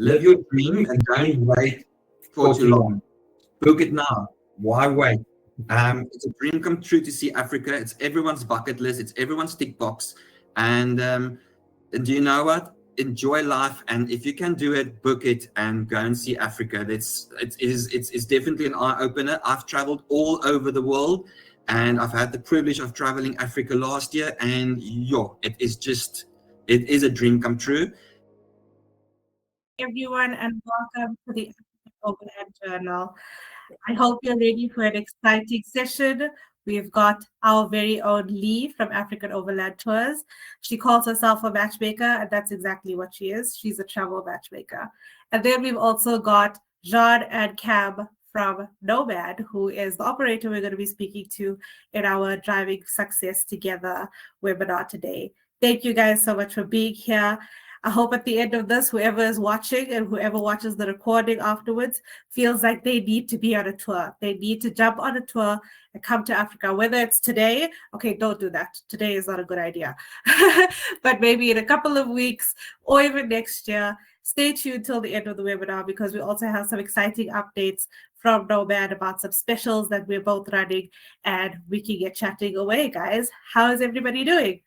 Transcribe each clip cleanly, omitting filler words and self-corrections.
Live your dream and don't wait for too long. Book it now. Why wait? It's a dream come true to see Africa. It's everyone's bucket list. It's everyone's tick box. And do you know what? Enjoy life, and if you can do it, book it and go and see Africa. It's definitely an eye opener. I've traveled all over the world, and I've had the privilege of traveling Africa last year, and it is a dream come true. Everyone, and welcome to the African Overland Journal. I hope you're ready for an exciting session. We've got our very own Lee from African Overland Tours. She calls herself a matchmaker, and that's exactly what she is. She's a travel matchmaker. And then we've also got Jean and Cam from Nomad, who is the operator we're going to be speaking to in our Driving Success Together webinar today. Thank you guys so much for being here. I hope at the end of this, whoever is watching and whoever watches the recording afterwards feels like they need to be on a tour. They need to jump on a tour and come to Africa, whether it's today. Okay, don't do that. Today is not a good idea. But maybe in a couple of weeks or even next year. Stay tuned till the end of the webinar, because we also have some exciting updates from Nomad about some specials that we're both running, and we can get chatting away, guys. How is everybody doing?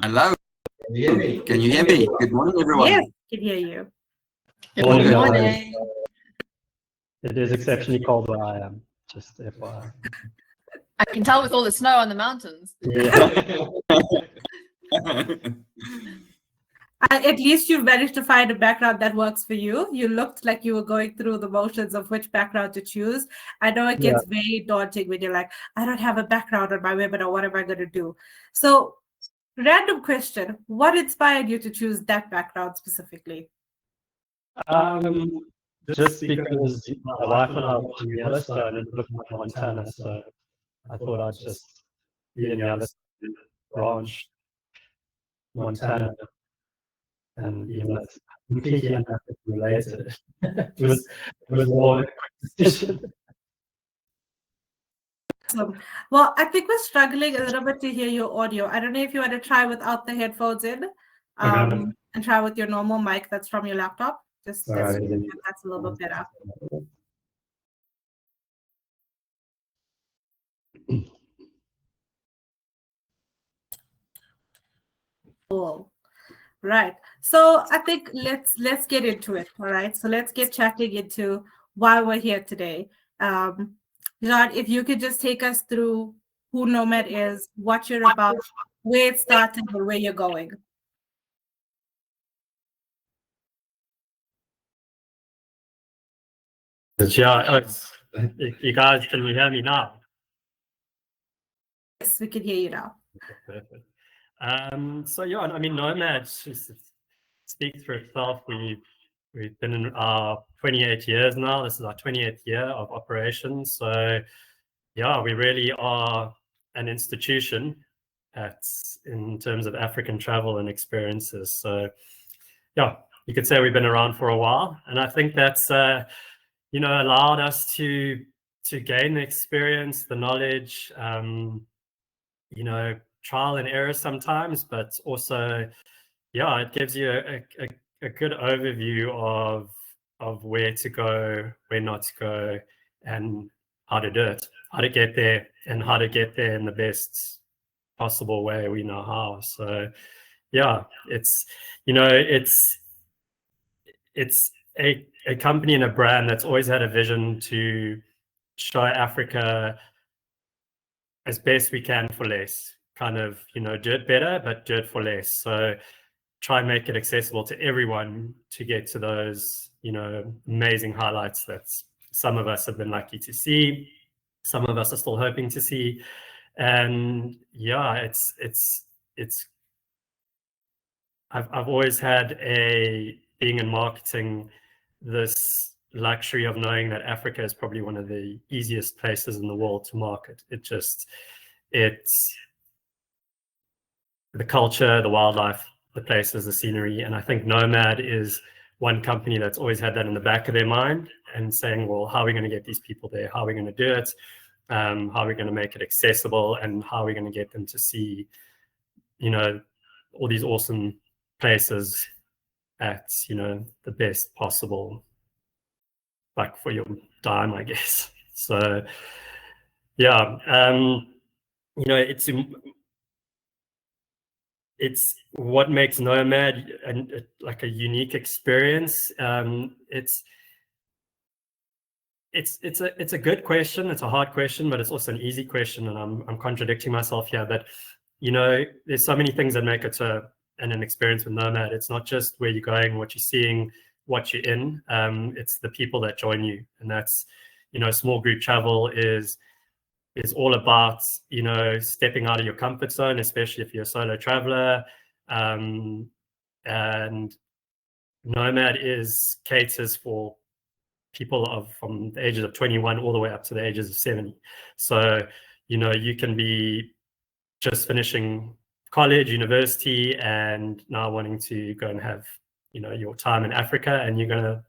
Hello. Can you hear me? Good morning, everyone. Yes, I can hear you. Good morning. It is exceptionally cold where I am, just FYI. I can tell with all the snow on the mountains. Yeah. At least you've managed to find a background that works for you. You looked like you were going through the motions of which background to choose. I know it gets very daunting when you're like, I don't have a background on my webinar. What am I going to do? So, random question. What inspired you to choose that background specifically? Just because my wife and I were in Yellowstone and looking at Montana, so I thought I'd just be in Yellowstone branch, Montana, and even though it's completely unrelated, it was more a quick decision. Well, I think we're struggling a little bit to hear your audio. I don't know if you want to try without the headphones in, and try with your normal mic that's from your laptop. Just that's a little bit better. Cool. Right. So I think let's get into it. All right. So let's get chatting into why we're here today. Jean, if you could just take us through who Nomad is, what you're about, where it started, and where you're going. Yeah, you guys, can you hear me now? Yes, we can hear you now. Perfect. So yeah, I mean, Nomad speaks for itself. We've been in our 28 years now. This is our 28th year of operations. So yeah, we really are an institution in terms of African travel and experiences. So yeah, you could say we've been around for a while, and I think that's allowed us to gain the experience, the knowledge, trial and error sometimes, but also, yeah, it gives you a good overview of where to go, where not to go, and how to do it, how to get there, and how to get there in the best possible way we know how. So, yeah, it's a company and a brand that's always had a vision to show Africa as best we can for less. Kind of, do it better, but do it for less. So try and make it accessible to everyone to get to those, amazing highlights that some of us have been lucky to see, some of us are still hoping to see. And yeah, I've always had being in marketing, this luxury of knowing that Africa is probably one of the easiest places in the world to market. It's the culture, the wildlife, the places, the scenery. And I think Nomad is one company that's always had that in the back of their mind and saying, well, how are we going to get these people there? How are we going to do it? How are we going to make it accessible? And how are we going to get them to see, all these awesome places at, you know, the best possible, like, for your time, I guess. So yeah, you know, it's what makes Nomad and like a unique experience. It's a good question. It's a hard question, but it's also an easy question, and I'm contradicting myself here. But you know, there's so many things that make it an experience with Nomad. It's not just where you're going, what you're seeing, what you're in. It's the people that join you, and that's, you know, small group travel is all about, you know, stepping out of your comfort zone, especially if you're a solo traveler. And Nomad caters for people from the ages of 21 all the way up to the ages of 70. So, you know, you can be just finishing college, university, and now wanting to go and have, you know, your time in Africa, and you're going to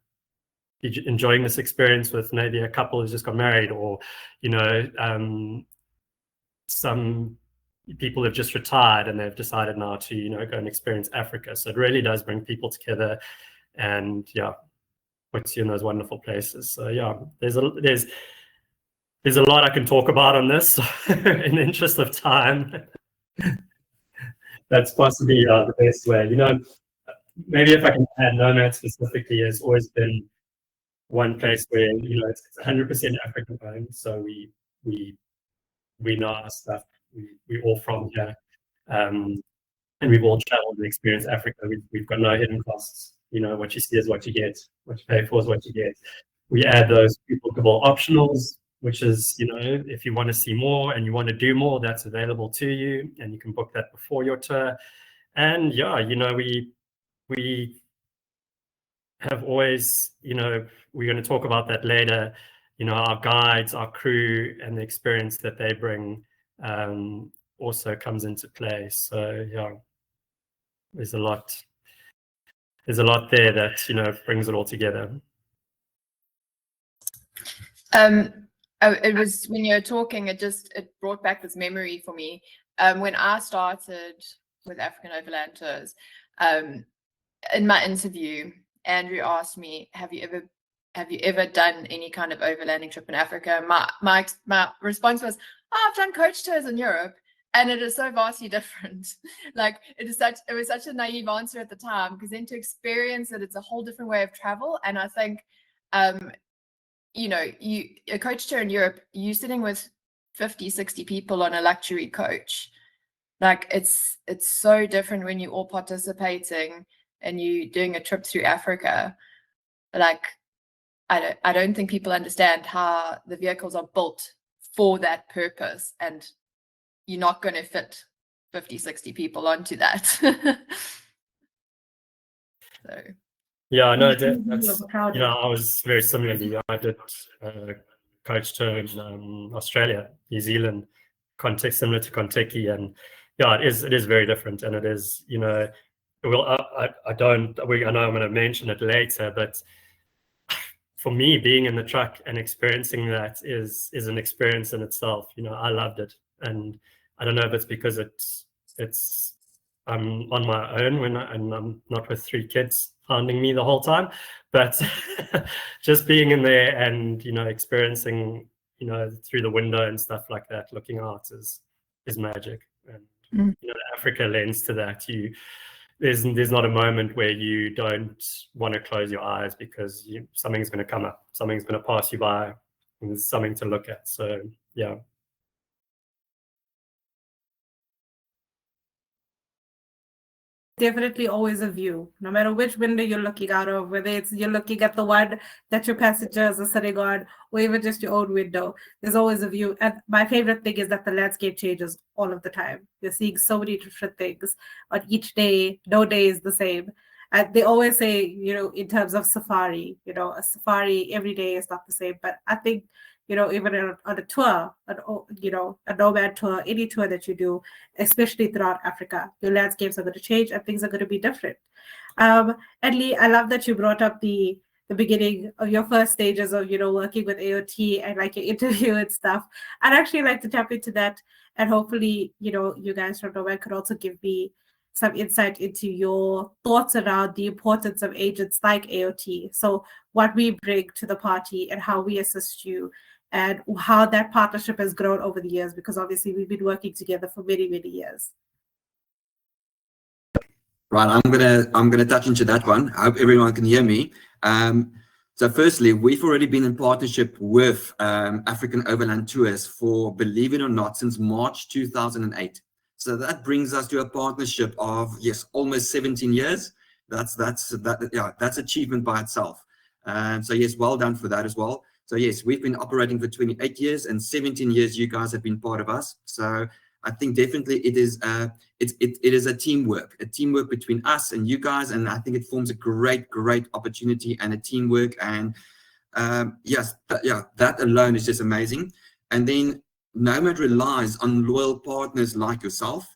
be enjoying this experience with maybe a couple who's just got married, or, you know, some people have just retired and they've decided now to, you know, go and experience Africa. So it really does bring people together, and yeah, puts you in those wonderful places. So yeah, there's a lot I can talk about on this. In the interest of time, that's possibly the best way. You know, maybe if I can add, Nomad specifically has always been one place where, you know, it's 100% African owned. So we know our stuff. We all from here, and we've all traveled and experienced Africa. We've got no hidden costs. You know, what you see is what you get. What you pay for is what you get. We add those bookable optionals, which is, you know, if you want to see more and you want to do more, that's available to you, and you can book that before your tour. And yeah, you know, we have always, you know, we're going to talk about that later, you know, our guides, our crew, and the experience that they bring also comes into play. So yeah, there's a lot there that, you know, brings it all together. It was, when you were talking, it brought back this memory for me. When I started with African Overland Tours, in my interview, Andrew asked me, have you ever done any kind of overlanding trip in Africa? My response was, oh, I've done coach tours in Europe, and it is so vastly different. Like, it was such a naive answer at the time, because then to experience it, it's a whole different way of travel. And I think, you know, a coach tour in Europe, you're sitting with 50, 60 people on a luxury coach. Like, it's so different when you're all participating and you doing a trip through Africa. Like, I don't think people understand how the vehicles are built for that purpose, and you're not going to fit 50, 60 people onto that. So yeah, I know that's, you know, I was very similar. I did coach tour in Australia, New Zealand, context similar to Kentucky, and yeah, it is very different, and it is, you know, well, I know I'm going to mention it later, but for me, being in the truck and experiencing that is an experience in itself. You know, I loved it, and I don't know if it's because I'm on my own and I'm not with 3 kids hounding me the whole time, but just being in there and, you know, experiencing, you know, through the window and stuff like that, looking out is magic. And you know, the Africa lens to that, there's not a moment where you don't want to close your eyes, because something's going to come up, something's going to pass you by, and there's something to look at. So yeah. Definitely always a view, no matter which window you're looking out of, whether it's you're looking at the one that your passengers are sitting on, or even just your own window, there's always a view. And my favorite thing is that the landscape changes all of the time. You're seeing so many different things on each day. No day is the same. And they always say, you know, in terms of safari, you know, a safari every day is not the same. But I think, you know, even on a tour, you know, a nomad tour, any tour that you do, especially throughout Africa, your landscapes are going to change and things are going to be different. And Lee, I love that you brought up the beginning of your first stages of, you know, working with AOT and like your interview and stuff. I'd actually like to tap into that, and hopefully, you know, you guys from Nomad could also give me some insight into your thoughts around the importance of agents like AOT. So what we bring to the party and how we assist you, and how that partnership has grown over the years, because obviously we've been working together for many, many years. Right, I'm gonna touch into that one. I hope everyone can hear me. So firstly, we've already been in partnership with African Overland Tours for, believe it or not, since March 2008. So that brings us to a partnership of, yes, almost 17 years. That's achievement by itself. So yes, well done for that as well. So yes, we've been operating for 28 years, and 17 years you guys have been part of us. So I think definitely it is a teamwork between us and you guys, and I think it forms a great opportunity and a teamwork. And that alone is just amazing. And then Nomad relies on loyal partners like yourself,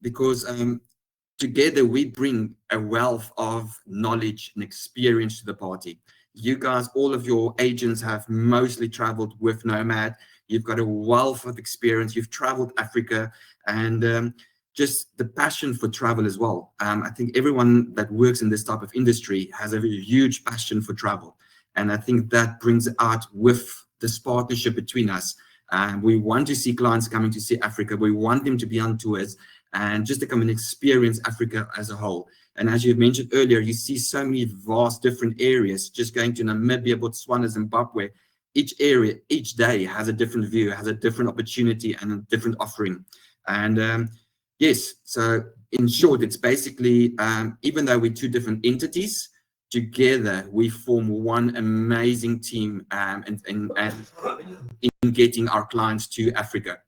because together we bring a wealth of knowledge and experience to the party. You guys, all of your agents have mostly traveled with Nomad. You've got a wealth of experience. You've traveled Africa, and just the passion for travel as well. I think everyone that works in this type of industry has a huge passion for travel. And I think that brings it out with this partnership between us. We want to see clients coming to see Africa. We want them to be on tours and just to come and experience Africa as a whole. And as you mentioned earlier, you see so many vast different areas, just going to Namibia, Botswana, Zimbabwe. Each area, each day has a different view, has a different opportunity and a different offering. And yes, so in short, it's basically, even though we're two different entities, together we form one amazing team in getting our clients to Africa.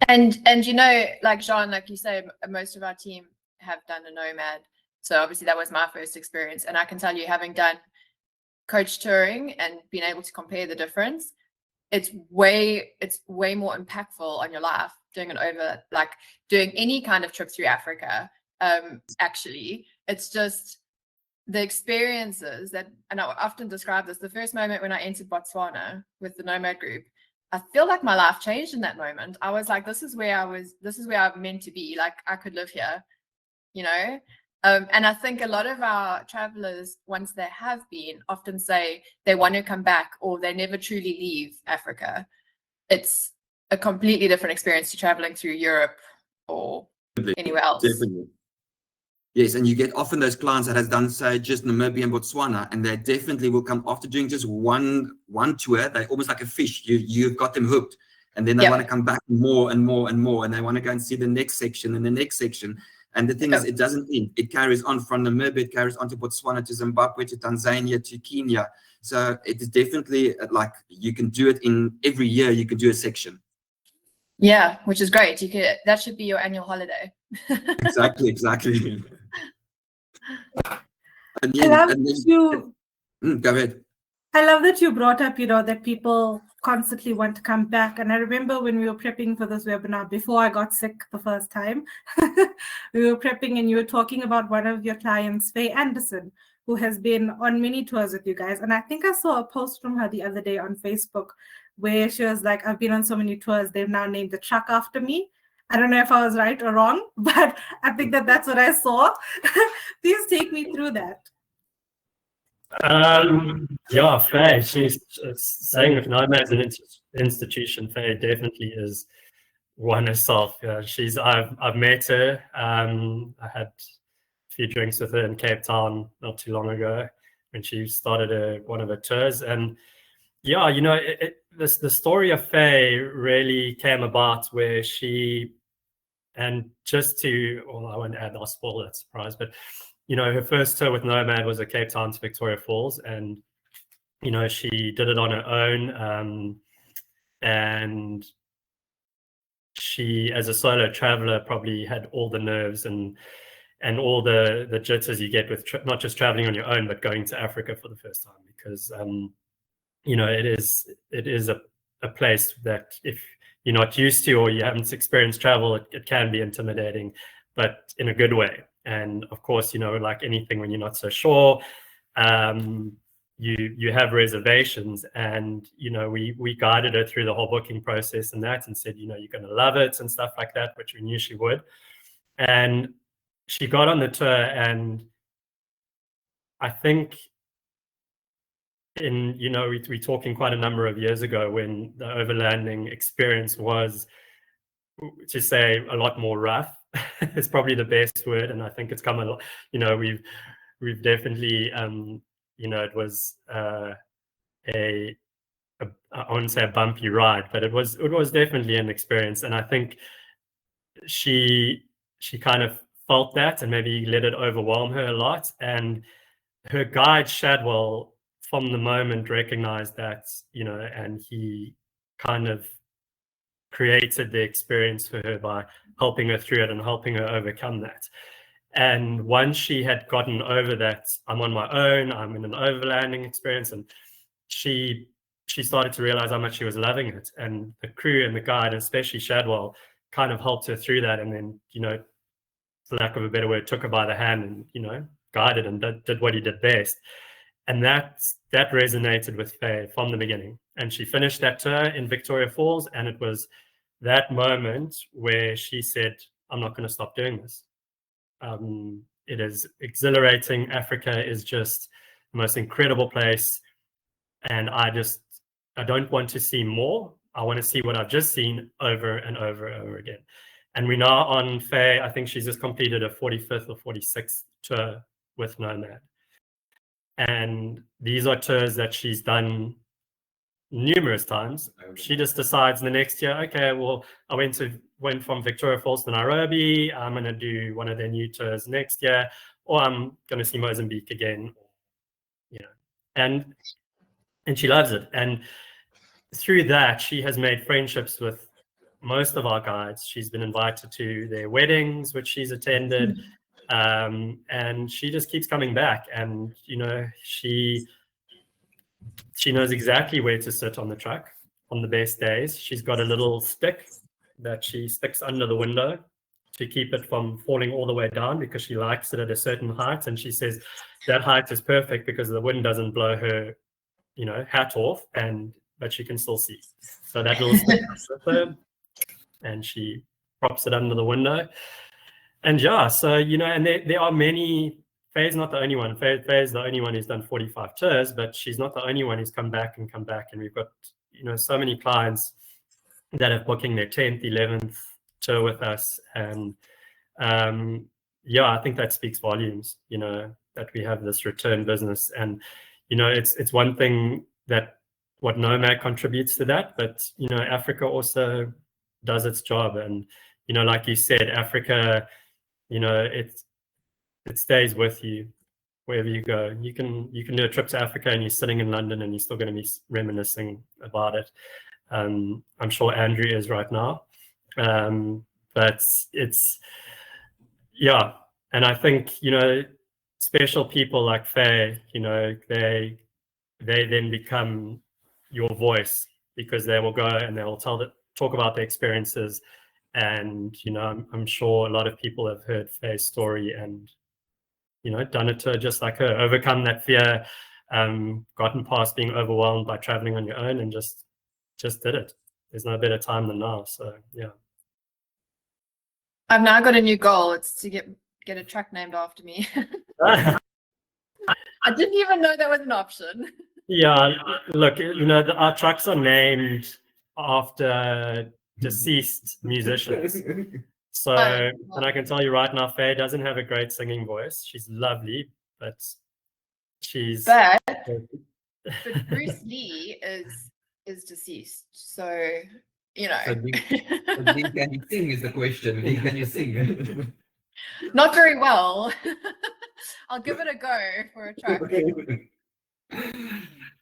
And you know, like Jean, like you say, most of our team have done a Nomad. So obviously that was my first experience. And I can tell you, having done coach touring and being able to compare the difference, it's way more impactful on your life doing doing any kind of trip through Africa. Actually, it's just the experiences that, and I often describe this, the first moment when I entered Botswana with the Nomad group, I feel like my life changed in that moment. I was like, this is where I'm meant to be. Like, I could live here, you know? And I think a lot of our travelers, once they have been, often say they want to come back or they never truly leave Africa. It's a completely different experience to traveling through Europe or anywhere else. Definitely. Yes, and you get often those clients that has done, say, just Namibia and Botswana, and they definitely will come after doing just one tour. They're almost like a fish. You've got them hooked, and then they want to come back more and more and more, and they want to go and see the next section and the next section. And the thing is, it doesn't end. It carries on from Namibia, it carries on to Botswana, to Zimbabwe, to Tanzania, to Kenya. So it is definitely like you can do it in every year. You can do a section. Yeah, which is great. That should be your annual holiday. Exactly. And I love go ahead. I love that you brought up, that people constantly want to come back. And I remember when we were prepping for this webinar, before I got sick the first time, we were prepping and you were talking about one of your clients, Faye Anderson, who has been on many tours with you guys. And I think I saw a post from her the other day on Facebook where she was like, I've been on so many tours, they've now named the truck after me. I don't know if I was right or wrong, but I think that's what I saw. Please take me through that. Yeah, Faye, she's saying with Nomad as an institution, Faye definitely is one herself. Yeah, I've met her. I had a few drinks with her in Cape Town not too long ago when she started one of her tours. And yeah, the story of Faye really came about where she, and just to, well, I won't add, I'll spoil that surprise, but her first tour with Nomad was at Cape Town to Victoria Falls, and she did it on her own, and she, as a solo traveler, probably had all the nerves and all the jitters you get with not just traveling on your own, but going to Africa for the first time, because it is a place that if you're not used to or you haven't experienced travel, it can be intimidating, but in a good way. And of course, like anything, when you're not so sure, you have reservations, and we guided her through the whole booking process and that, and said, you're going to love it and stuff like that, which we knew she would. And she got on the tour, and I think we're talking quite a number of years ago when the overlanding experience was, to say, a lot more rough. It's probably the best word, and I think it's come a lot. We've definitely it was I wouldn't say a bumpy ride, but it was definitely an experience. And I think she kind of felt that and maybe let it overwhelm her a lot. And her guide Shadwell, from the moment, recognized that, and he kind of created the experience for her by helping her through it and helping her overcome that. And once she had gotten over that, I'm on my own, I'm in an overlanding experience, and she started to realize how much she was loving it. And the crew and the guide, especially Shadwell, kind of helped her through that. And then, for lack of a better word, took her by the hand and, guided and did what he did best. And that resonated with Faye from the beginning. And she finished that tour in Victoria Falls, and it was that moment where she said, I'm not going to stop doing this. It is exhilarating. Africa is just the most incredible place. And I don't want to see more. I want to see what I've just seen over and over and over again. And we're now on Faye. I think she's just completed a 45th or 46th tour with Nomad. And these are tours that she's done numerous times. She just decides the next year, okay, well, I went from Victoria Falls to Nairobi. I'm going to do one of their new tours next year, or I'm going to see Mozambique again, and she loves it. And through that, she has made friendships with most of our guides. She's been invited to their weddings, which she's attended. And she just keeps coming back, and she knows exactly where to sit on the truck on the best days. She's got a little stick that she sticks under the window to keep it from falling all the way down, because she likes it at a certain height, and she says that height is perfect because the wind doesn't blow her hat off, but she can still see. So that little stick with her, and she props it under the window. And so and there are many. Faye's not the only one. Faye's the only one who's done 45 tours, but she's not the only one who's come back. And we've got so many clients that are booking their 10th, 11th tour with us. And I think that speaks volumes. That we have this return business, and it's one thing that what Nomad contributes to that, but Africa also does its job. And like you said, Africa, it stays with you wherever you go. You can do a trip to Africa and you're sitting in London and you're still going to be reminiscing about it. I'm sure Andrew is right now. But it's, and I think, special people like Faye, they then become your voice, because they will go and they will talk about their experiences. And, I'm sure a lot of people have heard Faye's story and, done it to just like her, overcome that fear, gotten past being overwhelmed by traveling on your own, and just did it. There's no better time than now. So, yeah. I've now got a new goal. It's to get a truck named after me. I didn't even know that was an option. Yeah, look, our trucks are named after deceased musicians. So, and I can tell you right now, Faye doesn't have a great singing voice. She's lovely, but she's. But Bruce Lee is deceased, so So Lee, can you sing is the question. Lee, can you sing? Not very well. I'll give it a go for a track.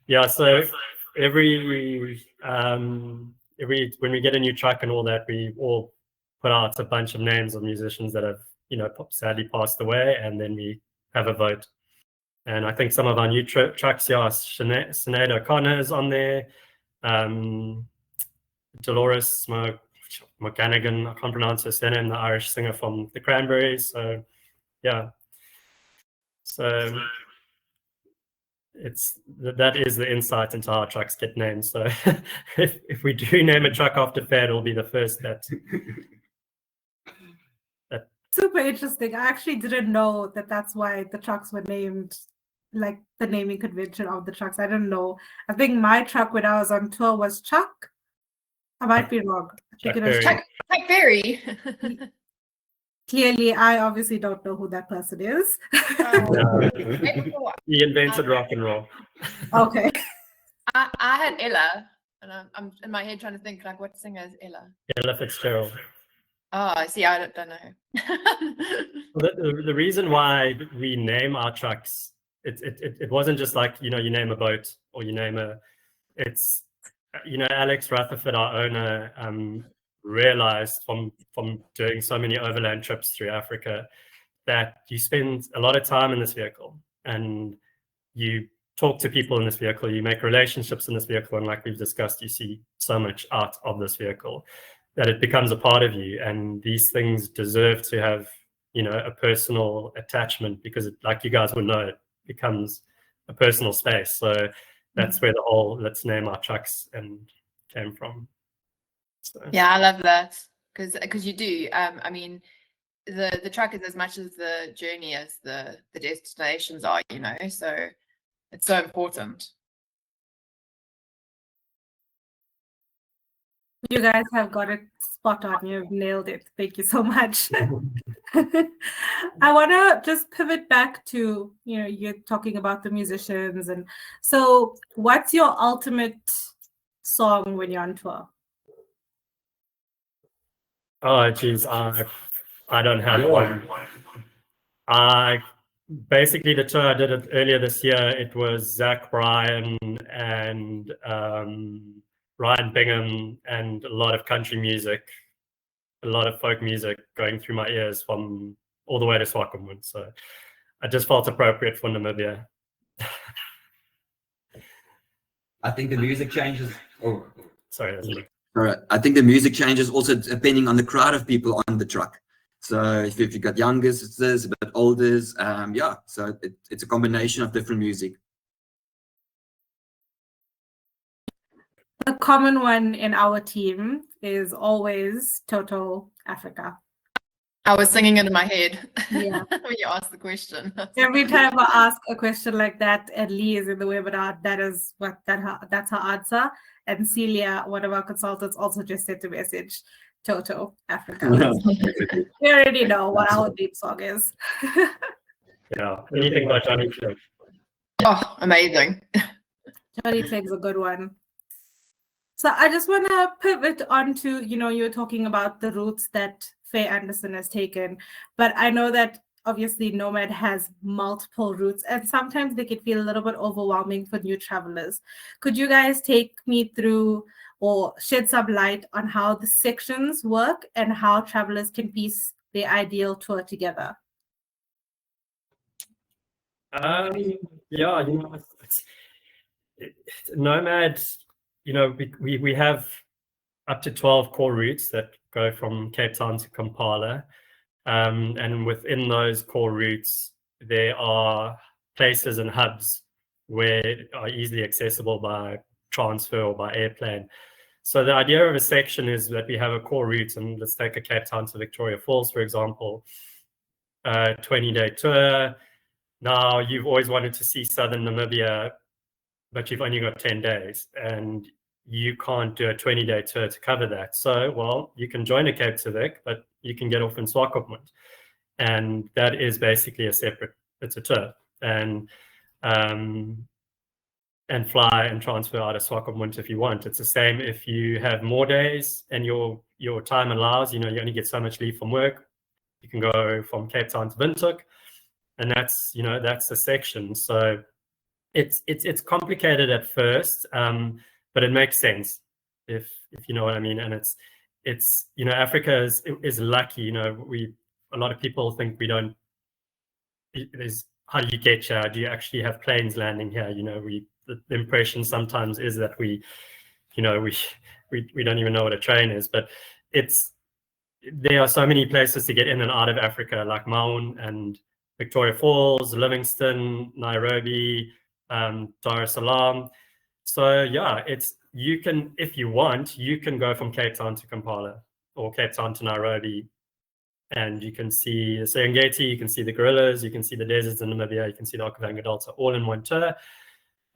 Yeah, so every when we get a new truck and all that, we all put out a bunch of names of musicians that have sadly passed away, and then we have a vote. And I think some of our new trucks, Sinead O'Connor is on there, Dolores McGannigan, I can't pronounce her surname, the Irish singer from the Cranberries. So yeah, so that is the insight into how trucks get named. So if we do name a truck after Fair, it'll be the first that. Super interesting. I actually didn't know that that's why the trucks were named, like the naming convention of the trucks. I didn't know. I think my truck when I was on tour was Chuck. I might be wrong. I think it was Chuck. Chuck Berry. Clearly, I obviously don't know who that person is. He invented rock and roll. Okay. I had Ella, and I'm in my head trying to think like what singer is Ella? Ella Fitzgerald. Oh, see, I don't know. The reason why we name our trucks, it wasn't just like, you name a boat or you name it's, Alex Rutherford, our owner, realized from doing so many overland trips through Africa that you spend a lot of time in this vehicle and you talk to people in this vehicle, you make relationships in this vehicle, and like we've discussed, you see so much out of this vehicle that it becomes a part of you, and these things deserve to have a personal attachment, because like you guys would know, it becomes a personal space. So that's where the whole let's name our trucks and came from. So. Yeah, I love that, because you do. I mean, the truck is as much as the journey as the destinations are, so it's so important. You guys have got it spot on. You've nailed it. Thank you so much. I want to just pivot back to, you're talking about the musicians. And so what's your ultimate song when you're on tour? Oh, geez. I don't have one. Basically, the tour I did it earlier this year, it was Zach Bryan and Ryan Bingham, and a lot of country music, a lot of folk music going through my ears from all the way to Swakopmund. So I just felt appropriate for Namibia. I think the music changes. Oh, sorry. That's me. All right. I think the music changes also depending on the crowd of people on the truck. So if you've got youngsters, a bit olders, yeah. So it's a combination of different music. A common one in our team is always Toto Africa. I was singing it in my head. Yeah. When you asked the question. Every time I ask a question like that, and Lee is in the webinar, that's her answer. And Celia, one of our consultants, also just sent a message, Toto Africa. We already know what our theme song is. Yeah. Anything by Johnny Clegg. Oh, amazing. Johnny Clegg's a good one. So I just want to pivot onto, you were talking about the routes that Faye Anderson has taken, but I know that obviously Nomad has multiple routes, and sometimes they can feel a little bit overwhelming for new travelers. Could you guys take me through or shed some light on how the sections work and how travelers can piece their ideal tour together? Yeah, Nomad, we have up to 12 core routes that go from Cape Town to Kampala. And within those core routes, there are places and hubs where are easily accessible by transfer or by airplane. So the idea of a section is that we have a core route, and let's take a Cape Town to Victoria Falls, for example, 20-day tour. Now, you've always wanted to see southern Namibia, but you've only got 10 days, and you can't do a 20-day tour to cover that. So, well, you can join a Cape Civic, but you can get off in Swakopmund. And that is basically it's a tour. And fly and transfer out of Swakopmund if you want. It's the same if you have more days and your time allows, you only get so much leave from work. You can go from Cape Town to Windhoek, and that's the section. So it's complicated at first, but it makes sense if you know what I mean. And it's Africa is lucky. A lot of people think we don't. How do you get here? Do you actually have planes landing here? The impression sometimes is that we don't even know what a train is, but there are so many places to get in and out of Africa, like Maun and Victoria Falls, Livingstone, Nairobi, Dar es Salaam. So yeah, you can, if you want, you can go from Cape Town to Kampala or Cape Town to Nairobi, and you can see the Serengeti, you can see the gorillas, you can see the deserts in Namibia, you can see the Okavango Delta all in one tour.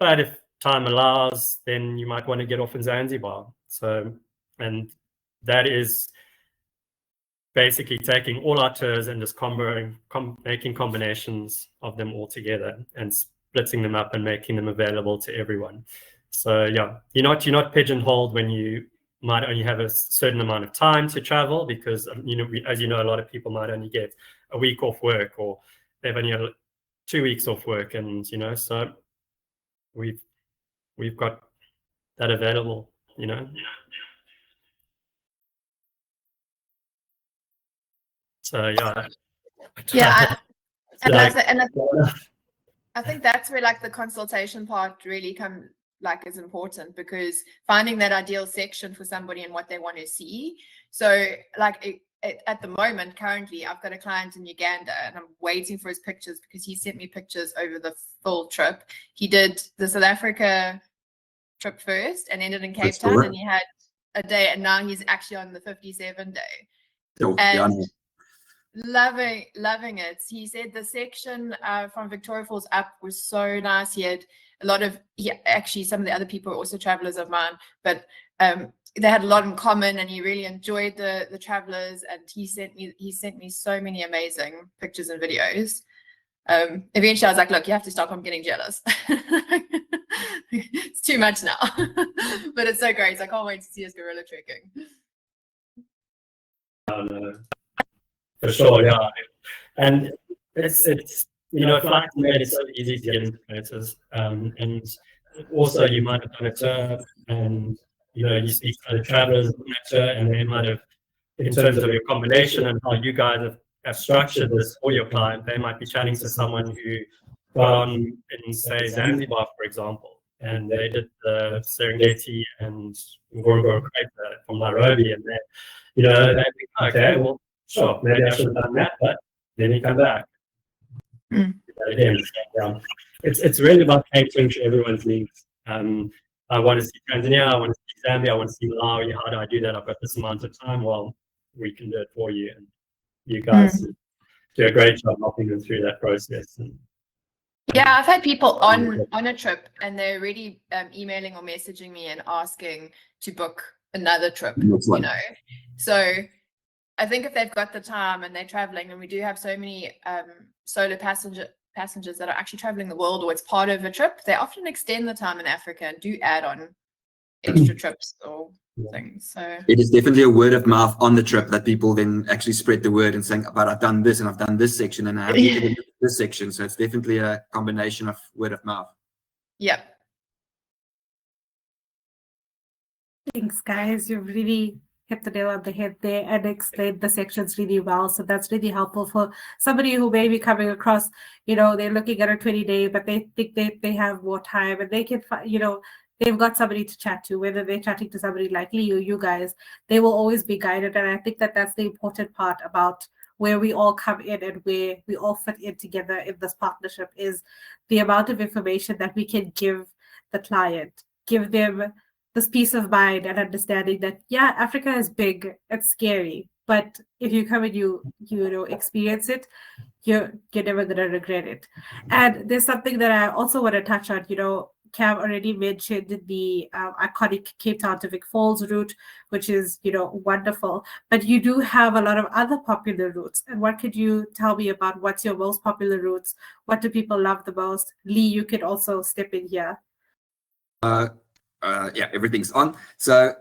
But if time allows, then you might want to get off in Zanzibar. So, and that is basically taking all our tours and just making combinations of them all together and splitting them up and making them available to everyone. So yeah, you're not pigeonholed when you might only have a certain amount of time to travel, because as you know, a lot of people might only get a week off work, or they've only had 2 weeks off work, and so we've got that available. So yeah. Yeah, I think that's where like the consultation part really is important, because finding that ideal section for somebody and what they want to see. So like at the moment, currently, I've got a client in Uganda and I'm waiting for his pictures, because he sent me pictures over the full trip. He did the South Africa trip first and ended in Cape Town, and he had a day, and now he's actually on the 57 day. And loving it. He said the section from Victoria Falls up was so nice. He had a lot of, actually some of the other people are also travelers of mine, but they had a lot in common, and he really enjoyed the travelers, and he sent me so many amazing pictures and videos. Eventually I was like, look, you have to stop, I'm getting jealous. It's too much now. But it's so great. I can't wait to see us gorilla trekking. For sure, yeah. And it's flights made it so easy to get into places. And also you might have done a tour, and you speak to the travelers on that tour, and they might have, in terms of your combination and how you guys have structured this for your client, they might be chatting to someone who got on in, say, Zanzibar, for example, and they did the Serengeti and Ngorongoro Crater from Nairobi, and they think, okay, well, sure, maybe I should have done that, but then you come back. Again, it's really about catering to everyone's needs. I want to see Tanzania, I want to see Zambia, I want to see Malawi. How do I do that? I've got this amount of time. Well, we can do it for you, and you guys do a great job helping them through that process. Yeah, I've had people on a trip, and they're already emailing or messaging me and asking to book another trip. So I think if they've got the time and they're traveling, and we do have so many solo passengers that are actually traveling the world, or it's part of a trip, they often extend the time in Africa and do add on extra trips or things. So it is definitely a word of mouth on the trip that people then actually spread the word and saying, but I've done this and I've done this section and I have this section. So it's definitely a combination of word of mouth. Yeah. Thanks, guys. You've really hit the nail on the head there and explained the sections really well. So that's really helpful for somebody who may be coming across, they're looking at a 20-day, but they think they have more time, and they can, they've got somebody to chat to, whether they're chatting to somebody like Lee or you guys, they will always be guided. And I think that that's the important part about where we all come in and where we all fit in together in this partnership, is the amount of information that we can give the client, give them this peace of mind and understanding that, Africa is big, it's scary, but if you come and you experience it, you're never going to regret it. And there's something that I also want to touch on. Cam already mentioned the iconic Cape Town to Vic Falls route, which is, wonderful. But you do have a lot of other popular routes. And what could you tell me about what's your most popular routes? What do people love the most? Lee, you could also step in here. Everything's on. So,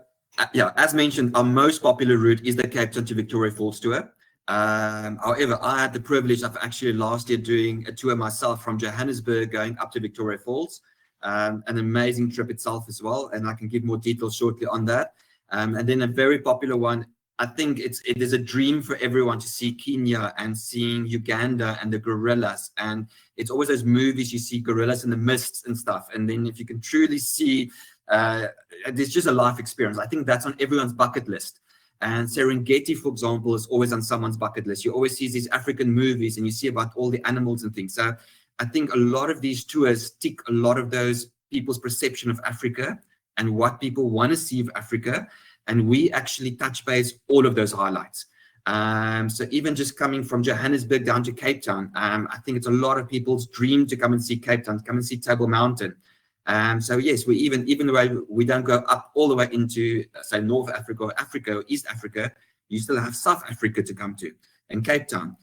as mentioned, our most popular route is the Cape Town to Victoria Falls tour. However, I had the privilege of actually last year doing a tour myself from Johannesburg going up to Victoria Falls. An amazing trip itself as well, and I can give more details shortly on that. And then a very popular one, I think it is a dream for everyone to see Kenya and seeing Uganda and the gorillas. And it's always those movies you see gorillas in the mists and stuff. And then if you can truly see, there's just a life experience. I think that's on everyone's bucket list. And Serengeti, for example, is always on someone's bucket list. You always see these African movies and you see about all the animals and things. So I think a lot of these tours tick a lot of those people's perception of Africa and what people want to see of Africa. And we actually touch base all of those highlights. So even just coming from Johannesburg down to Cape Town, I think it's a lot of people's dream to come and see Cape Town, to come and see Table Mountain. So yes, we even though we don't go up all the way into, say, North Africa or Africa or East Africa, you still have South Africa to come to and Cape Town.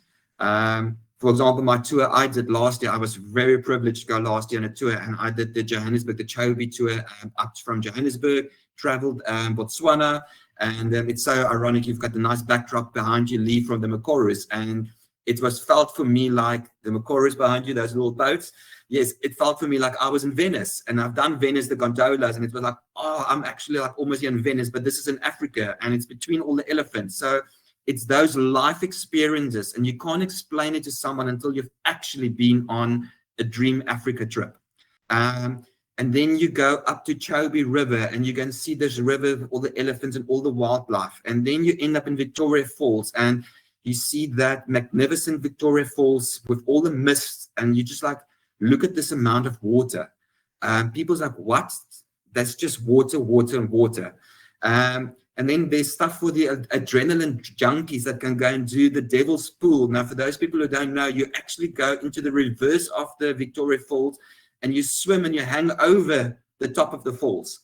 For example, my tour I did last year, I was very privileged to go last year on a tour, and I did the Johannesburg, the Chobe tour up from Johannesburg, traveled Botswana, and it's so ironic. You've got the nice backdrop behind you, Lee, from the Makoros, and it was felt for me like the Makoros behind you, those little boats. Yes, it felt for me like I was in Venice, and I've done Venice, the gondolas, and it was like, oh, I'm actually like almost here in Venice, but this is in Africa, and it's between all the elephants. So it's those life experiences, and you can't explain it to someone until you've actually been on a Dream Africa trip. And then you go up to Chobe River, and you can see this river with all the elephants and all the wildlife. And then you end up in Victoria Falls, and you see that magnificent Victoria Falls with all the mist, and you just like, look at this amount of water. People's like, what? That's just water, water, and water. And then there's stuff for the adrenaline junkies that can go and do the Devil's Pool. Now, for those people who don't know, you actually go into the reverse of the Victoria Falls, and you swim and you hang over the top of the falls.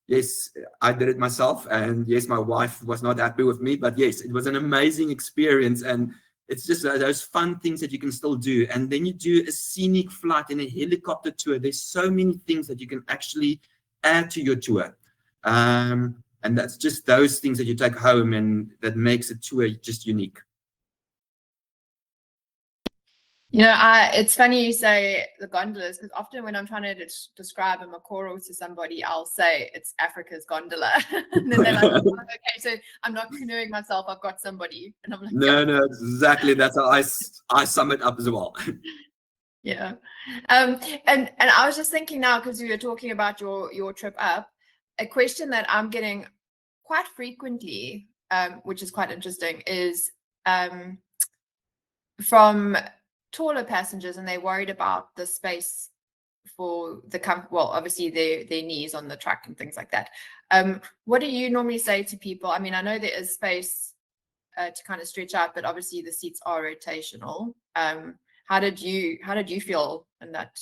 Yes, I did it myself, and yes, my wife was not happy with me, but yes, it was an amazing experience, and it's just those fun things that you can still do. And then you do a scenic flight in a helicopter tour. There's so many things that you can actually add to your tour. And that's just those things that you take home, and that makes a tour just unique. You know, it's funny you say the gondolas, because often when I'm trying to describe a Makoro to somebody, I'll say it's Africa's gondola. And then they're like, oh, okay, so I'm not canoeing myself, I've got somebody. And I'm like, no, exactly. That's how I sum it up as well. Yeah. And I was just thinking now, because we were talking about your trip up, a question that I'm getting quite frequently, which is quite interesting, is from taller passengers, and they're worried about the space for the well, obviously their knees on the truck and things like that. What do you normally say to people? I mean, I know there is space to kind of stretch out, but obviously the seats are rotational. How did you feel in that?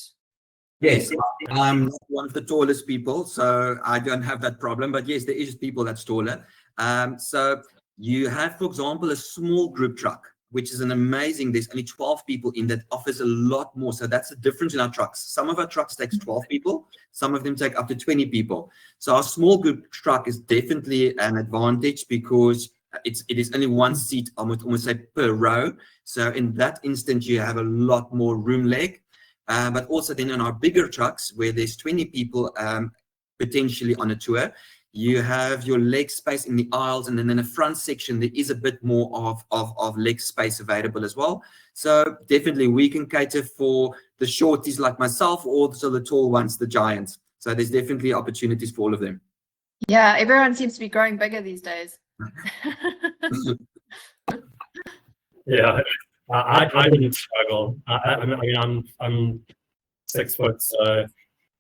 Yes, I'm not one of the tallest people, so I don't have that problem. But yes, there is people that's taller. So you have, for example, a small group truck, which is an amazing, there's only 12 people in, that offers a lot more. So that's the difference in our trucks. Some of our trucks takes 12 people, some of them take up to 20 people. So our small group truck is definitely an advantage, because it is only one seat, almost say per row. So in that instance, you have a lot more room leg. But also then on our bigger trucks, where there's 20 people potentially on a tour, you have your leg space in the aisles, and then in the front section, there is a bit more of leg space available as well. So definitely we can cater for the shorties like myself, or also the tall ones, the giants. So there's definitely opportunities for all of them. Yeah, everyone seems to be growing bigger these days. Yeah, I didn't struggle. I mean, I'm 6 foot, so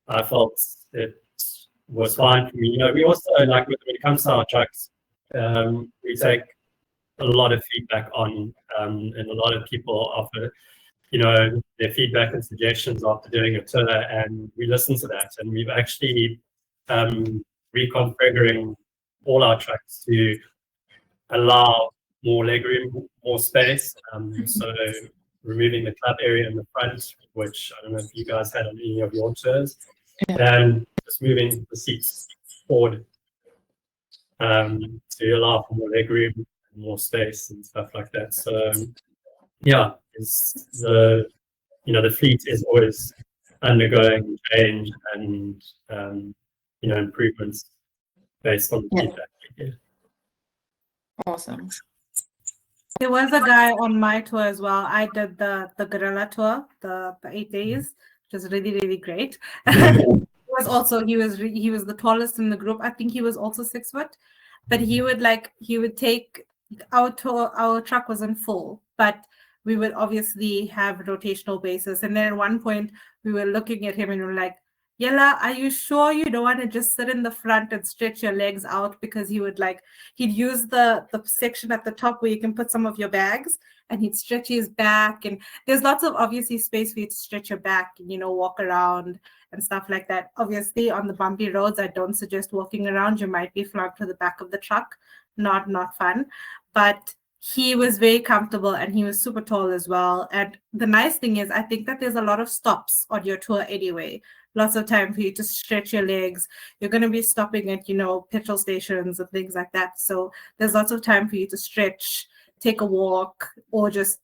I felt it was fine for me. You know, we also, like, when it comes to our trucks, we take a lot of feedback on, and a lot of people offer, you know, their feedback and suggestions after doing a tour, and we listen to that. And we've actually reconfiguring all our trucks to allow more legroom, more space. So removing the club area in the front, which I don't know if you guys had on any of your tours, and just moving the seats forward to allow for more legroom and more space and stuff like that. So yeah, it's the fleet is always undergoing change and improvements based on the feedback we get. Awesome. There was a guy on my tour as well. I did the gorilla tour, the 8 days, which was really, really great. He was the tallest in the group. I think he was also 6 foot, but he would take our tour. Our truck wasn't full, but we would obviously have rotational basis. And then at one point we were looking at him and we were like, Yella, are you sure you don't want to just sit in the front and stretch your legs out? Because he would he'd use the section at the top where you can put some of your bags, and he'd stretch his back. And there's lots of obviously space for you to stretch your back and, walk around and stuff like that. Obviously on the bumpy roads, I don't suggest walking around. You might be flung to the back of the truck. Not fun. But he was very comfortable and he was super tall as well. And the nice thing is, I think that there's a lot of stops on your tour anyway. Lots of time for you to stretch your legs. You're going to be stopping at, petrol stations and things like that. So there's lots of time for you to stretch, take a walk, or just,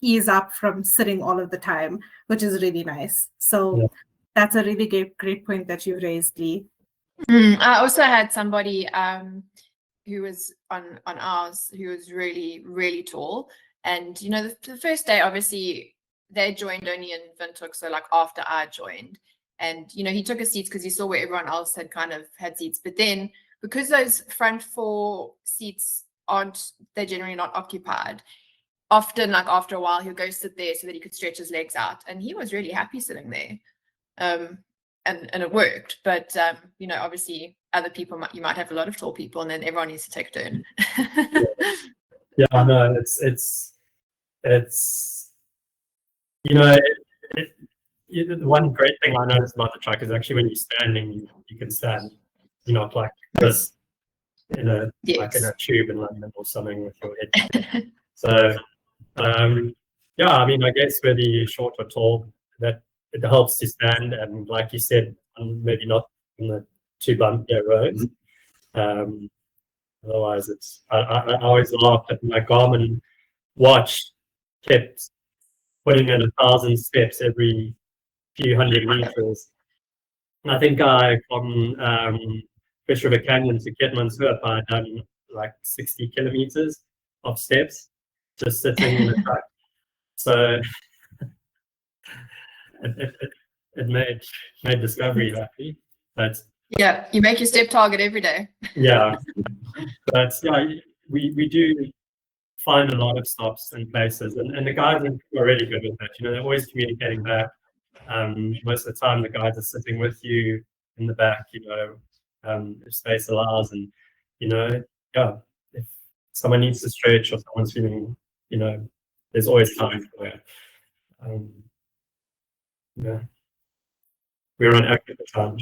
ease up from sitting all of the time, which is really nice. So that's a really great point that you've raised, Lee. I also had somebody who was on ours who was really, really tall. And, the first day, obviously, they joined only in Windhoek, so after I joined. And, he took his seats because he saw where everyone else had kind of had seats. But then because those front 4 seats they're generally not occupied, often after a while, he'll go sit there so that he could stretch his legs out. And he was really happy sitting there. And it worked. But, obviously other people, you might have a lot of tall people and then everyone needs to take a turn. Yeah, no, it's the one great thing I noticed about the truck is actually when you're standing, you can stand. You're not like this in a tube in London or something with your head. So, I guess whether you're short or tall, that it helps to stand. And like you said, maybe not on the 2 bumpier roads. Otherwise, I always laugh at my Garmin watch kept putting in 1,000 steps every few hundred meters. And I think from Fish River Canyon to Keetmanshoop, I'd done 60 kilometers of steps just sitting in a truck. So it made discovery happy. But yeah, you make your step target every day. Yeah, but we do find a lot of stops and places, and the guides are really good with that. They're always communicating back. Most of the time, the guides are sitting with you in the back. If space allows, and if someone needs to stretch or someone's feeling, there's always time for it. We're on active time.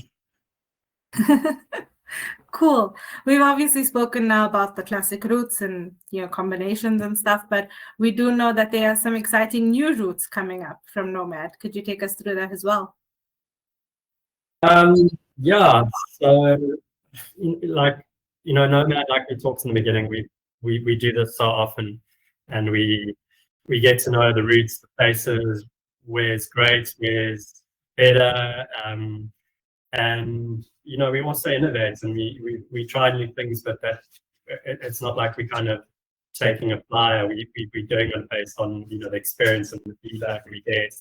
Cool. We've obviously spoken now about the classic routes and combinations and stuff, but we do know that there are some exciting new routes coming up from Nomad. Could you take us through that as well? Yeah. So, Nomad, like we talked in the beginning, we do this so often, and we get to know the routes, the places, where's great, where's better, and we also innovate and we try new things, but that it's not like we kind of taking a flyer. We're doing it based on the experience and the feedback we get.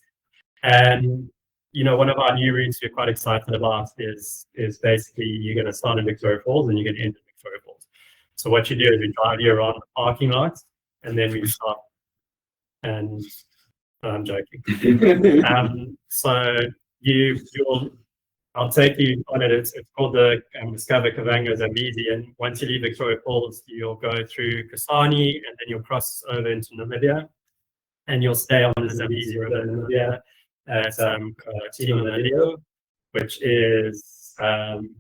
And one of our new routes we're quite excited about is basically you're going to start in Victoria Falls and you're going to end in Victoria Falls. So what you do is we drive you around the parking lot and then we stop. And I'm joking. So you'll I'll take you on it. It's called the Discover Kavango Zambezi, and once you leave Victoria Falls, you'll go through Kasane, and then you'll cross over into Namibia, and you'll stay on the Zambezi River in Namibia at Namibia, which is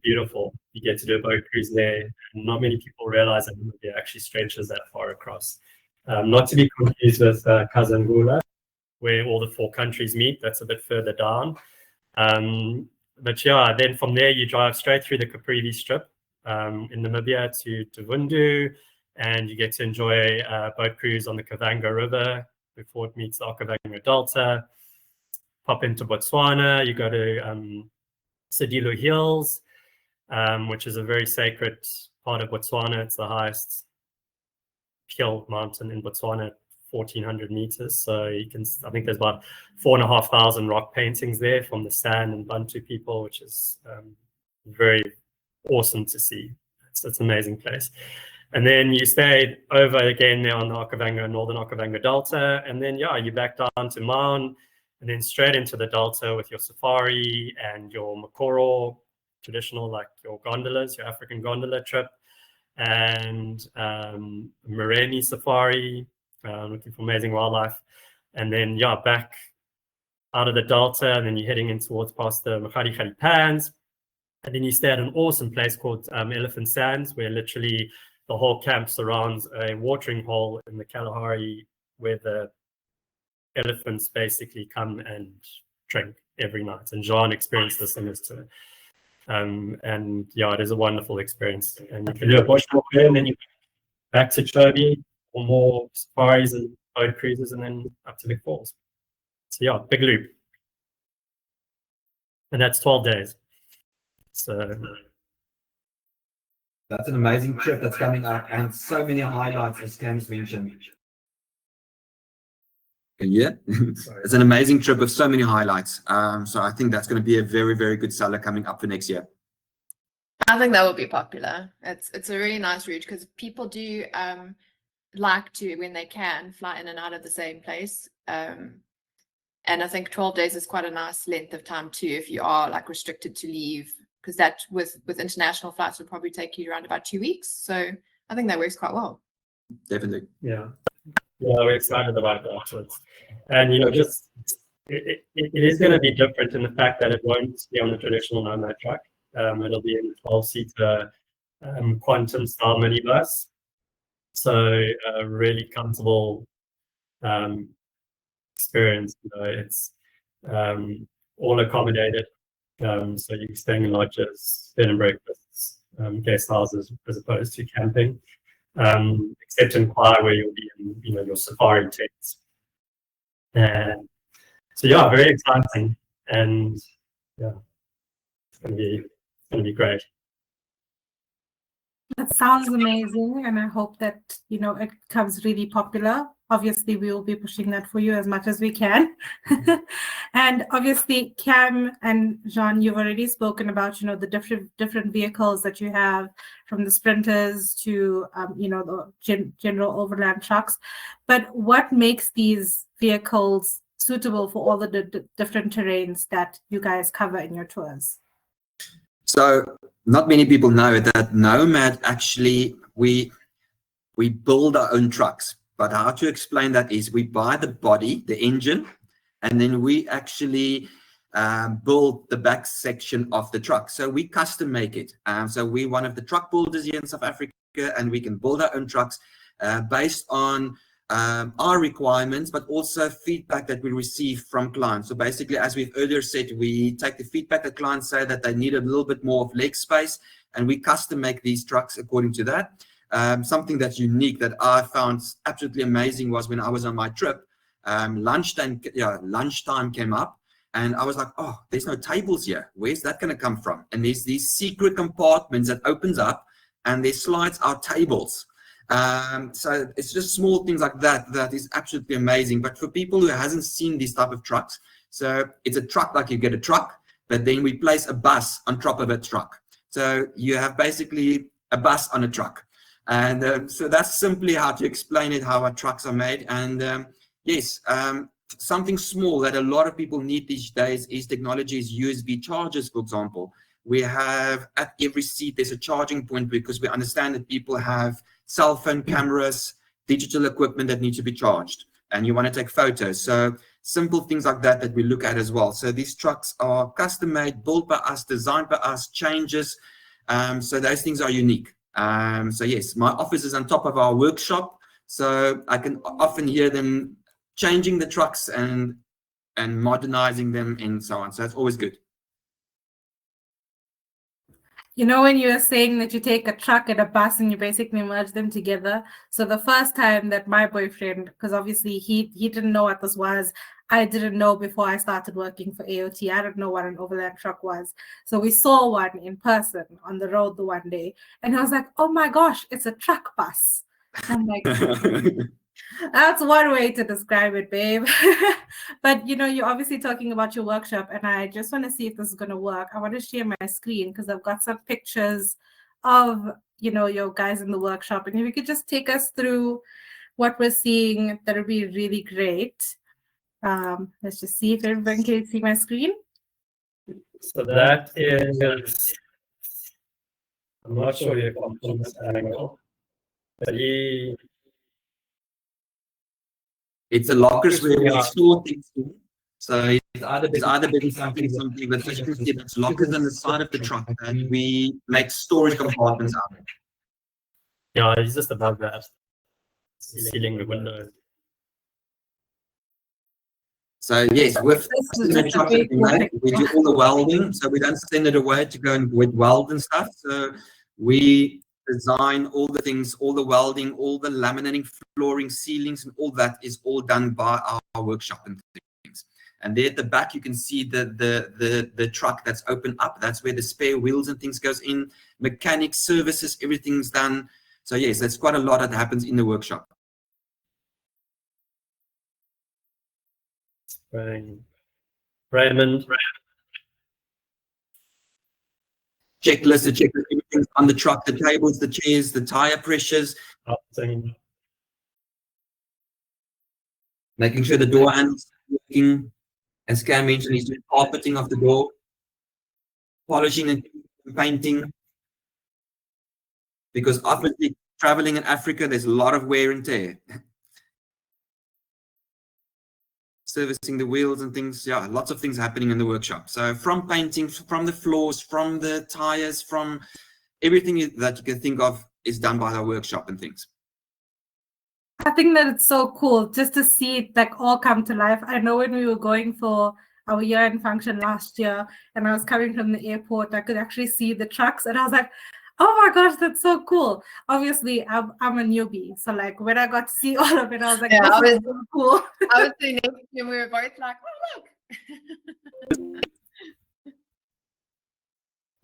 beautiful. You get to do a boat cruise there, and not many people realize that Namibia actually stretches that far across. Not to be confused with Kazangula, where all the 4 countries meet. That's a bit further down. But then from there you drive straight through the Caprivi Strip in Namibia to Vundu, and you get to enjoy a boat cruise on the Kavango River before it meets the Okavango Delta. Pop into Botswana, you go to Sedilo Hills, which is a very sacred part of Botswana. It's the highest hill mountain in Botswana, 1,400 meters. So I think there's about 4,500 rock paintings there from the San and Bantu people, which is very awesome to see. It's an amazing place. And then you stay over again there on the Northern Okavango Delta. And then, yeah, you back down to Maun and then straight into the Delta with your safari and your Makoro, traditional, like your gondolas, your African gondola trip, and Moreni safari, looking for amazing wildlife. And then, yeah, back out of the Delta, and then you're heading in towards past the Makari Pans. And then you stay at an awesome place called Elephant Sands, where literally the whole camp surrounds a watering hole in the Kalahari where the elephants basically come and drink every night. And Jean experienced this in his tour. And yeah, it is a wonderful experience. And you can do a bushwalk there, and then you back to Chobe for more safaris and boat cruises, and then up to Big Falls. So yeah, big loop. And that's 12 days. So that's an amazing trip that's coming up, and so many highlights, as Cam's mentioned. Yeah, it's an amazing trip with so many highlights. So I think that's going to be a very, very good seller coming up for next year. I think that will be popular. It's a really nice route because people do like to, when they can, fly in and out of the same place. And I think 12 days is quite a nice length of time too, if you are like restricted to leave, because that with international flights would probably take you around about 2 weeks. So I think that works quite well. Definitely. Yeah, we're excited about that. And you know, just it is going to be different in the fact that it won't be on the traditional Nomad truck. It'll be in a 12-seater quantum style minibus. So a really comfortable experience. You know, it's all accommodated. So you're staying in lodges, bed and breakfasts, guest houses, as opposed to camping. Except in Kwai, where you'll be in, you know, your safari tents. And so yeah, very exciting, and yeah, it's gonna be great. That sounds amazing, and I hope that, you know, it becomes really popular. Obviously, we will be pushing that for you as much as we can. And obviously, Cam and Jean, you've already spoken about, you know, the different vehicles that you have, from the sprinters to, you know, the general overland trucks. But what makes these vehicles suitable for all the different terrains that you guys cover in your tours? So not many people know that Nomad, actually, we build our own trucks. But how to explain that is we buy the body, the engine, and then we actually build the back section of the truck. So we custom make it. So we're one of the truck builders here in South Africa, and we can build our own trucks based on our requirements, but also feedback that we receive from clients. So basically, as we've earlier said, we take the feedback that clients say that they need a little bit more of leg space, and we custom make these trucks according to that. Something that's unique that I found absolutely amazing was when I was on my trip, lunchtime came up, and I was like, oh, there's no tables here. Where's that going to come from? And there's these secret compartments that opens up, and there slides out tables. So it's just small things like that that is absolutely amazing. But for people who hasn't seen these type of trucks, so it's a truck like you get a truck, but then we place a bus on top of a truck. So you have basically a bus on a truck. And so that's simply how to explain it, how our trucks are made. And yes, something small that a lot of people need these days is technology, is USB chargers, for example. We have at every seat, there's a charging point, because we understand that people have cell phone cameras, digital equipment that need to be charged, and you want to take photos. So simple things like that that we look at as well. So these trucks are custom made, built by us, designed by us, changes. So those things are unique. So yes, my office is on top of our workshop, so I can often hear them changing the trucks and modernizing them and so on. So it's always good. You know, when you were saying that you take a truck and a bus and you basically merge them together. So the first time that my boyfriend, because obviously he didn't know what this was, I didn't know before I started working for AOT. I didn't know what an overland truck was. So we saw one in person on the road the one day, and I was like, oh my gosh, it's a truck bus. I'm like, that's one way to describe it, babe. But you know, you're obviously talking about your workshop, and I just want to see if this is going to work. I want to share my screen because I've got some pictures of your guys in the workshop, and if you could just take us through what we're seeing, that would be really great. Let's just see if everyone can see my screen. So that is, I'm not sure if I'm from this angle, but it's the lockers where we store things in. So it's either been something, but as you can see, it's lockers on the side of the truck, and we make storage compartments out of it. Yeah, it's just above that, sealing the window. So yes, with the truck that we make, we do all the welding. So we don't send it away to go and weld and stuff. So we design all the things, all the welding, all the laminating, flooring, ceilings, and all that is all done by our workshop and things. And there at the back, you can see the truck that's open up. That's where the spare wheels and things goes in. Mechanics, services, everything's done. So yes, that's quite a lot that happens in the workshop. Raymond. Checklist, the checklist, everything's on the truck, the tables, the chairs, the tire pressures. Making sure the door handles working. As Cam mentioned, he's doing carpeting of the door, polishing and painting. Because obviously traveling in Africa, there's a lot of wear and tear. Servicing the wheels and things, yeah, lots of things happening in the workshop. So from painting, from the floors, from the tires, from everything that you can think of is done by our workshop and things. I think that it's so cool just to see it like all come to life. I know when we were going for our year-end function last year and I was coming from the airport, I could actually see the trucks and I was like, oh my gosh, that's so cool. Obviously, I'm a newbie. So like when I got to see all of it, I was like, Yeah, this is so cool. I was sitting next to him, we were both like, oh, look.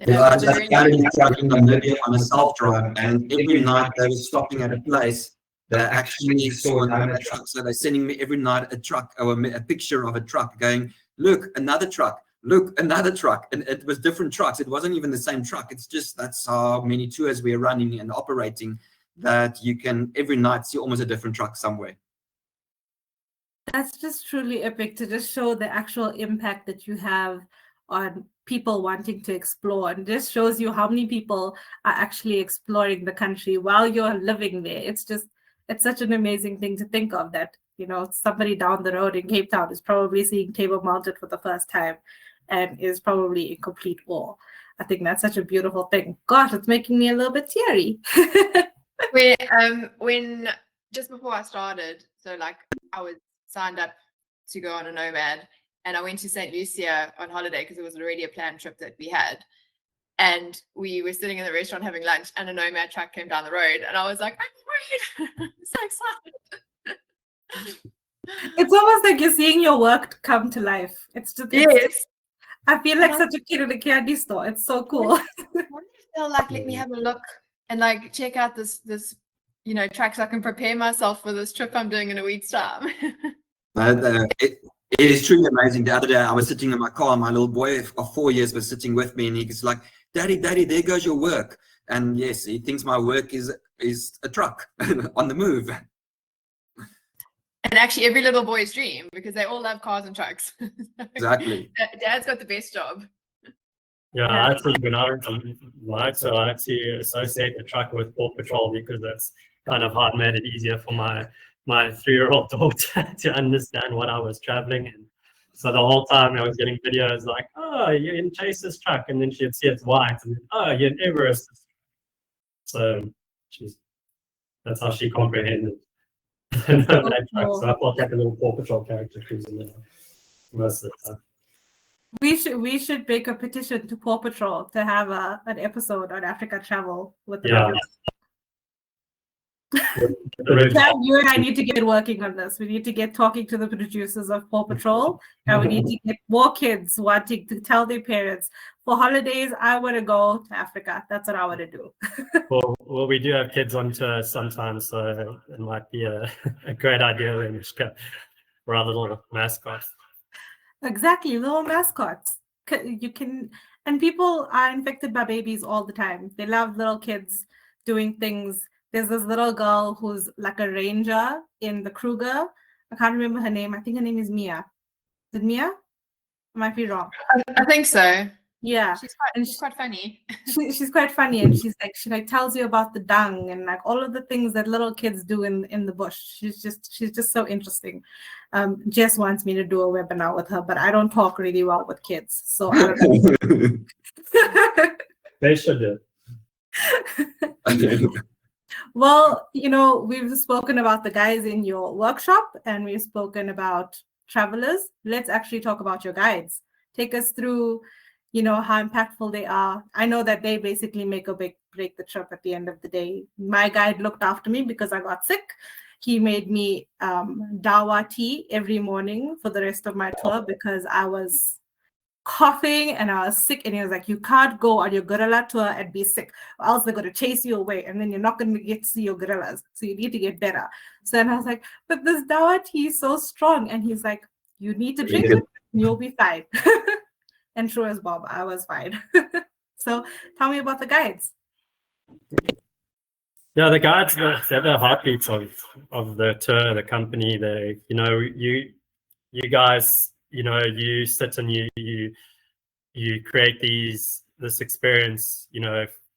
I was carrying a truck in Namibia on a self-drive, and every night they were stopping at a place that actually saw another truck. So they're sending me every night a truck or a picture of a truck going, look, another truck. Look, another truck. And it was different trucks. It wasn't even the same truck. It's just that's how many tours we're running and operating that you can every night see almost a different truck somewhere. That's just truly epic to just show the actual impact that you have on people wanting to explore, and just shows you how many people are actually exploring the country while you're living there. It's such an amazing thing to think of that, somebody down the road in Cape Town is probably seeing Table Mountain for the first time and is probably in complete awe. I think that's such a beautiful thing. Gosh, it's making me a little bit teary. When just before I started, so like I was signed up to go on a Nomad, and I went to St. Lucia on holiday because it was already a planned trip that we had. And we were sitting in the restaurant having lunch, and a Nomad truck came down the road, and I was like, I'm worried. So excited. It's almost like you're seeing your work come to life. Yes. I feel like such a kid in a candy store. It's so cool. Feel like, let me have a look and like check out this track so I can prepare myself for this trip I'm doing in a week's time. It is truly amazing. The other day I was sitting in my car, my little boy of 4 years was sitting with me, and he's like, Daddy, there goes your work. And yes, he thinks my work is a truck on the move. And actually every little boy's dream, because they all love cars and trucks. Exactly. Dad's got the best job. Yeah, I actually, when I like, so I actually associate the truck with Paw Patrol because that's kind of how it made it easier for my 3-year-old daughter to understand what I was traveling in. So the whole time I was getting videos like, oh, you're in Chase's truck, and then she'd see it's white, and then, oh, you're in Everest. So that's how she comprehended. That truck. So I felt like a little Paw Patrol character cruising there most of the time. We should make a petition to Paw Patrol to have an episode on Africa travel with the you and I need to get working on this. We need to get talking to the producers of Paw Patrol, and we need to get more kids wanting to tell their parents, for holidays, I want to go to Africa. That's what I want to do. Well, we do have kids on tour sometimes, so it might be a great idea for our little mascots. Exactly, little mascots. And people are infected by babies all the time. They love little kids. doing things. There's this little girl who's like a ranger in the Kruger. I can't remember her name. I think her name is Mia. Is it Mia? I might be wrong. I think so. Yeah, She's quite funny. she's quite funny, and she tells you about the dung and like all of the things that little kids do in the bush. She's just so interesting. Jess wants me to do a webinar with her, but I don't talk really well with kids, so I don't know. They should do. Well, we've spoken about the guys in your workshop, and we've spoken about travelers. Let's actually talk about your guides. Take us through, how impactful they are. I know that they basically make or break the trip at the end of the day. My guide looked after me because I got sick. He made me dawa tea every morning for the rest of my tour because I was coughing and I was sick, and he was like, you can't go on your gorilla tour and be sick, or else they're going to chase you away and then you're not going to get to see your gorillas, so you need to get better. So then I was like, but this dawa tea is so strong, and he's like, you need to drink it and you'll be fine. And sure as Bob, I was fine. So tell me about the guides. Yeah, the guides, they're the heartbeats of the tour, the company. They, you guys, you sit and you create this experience,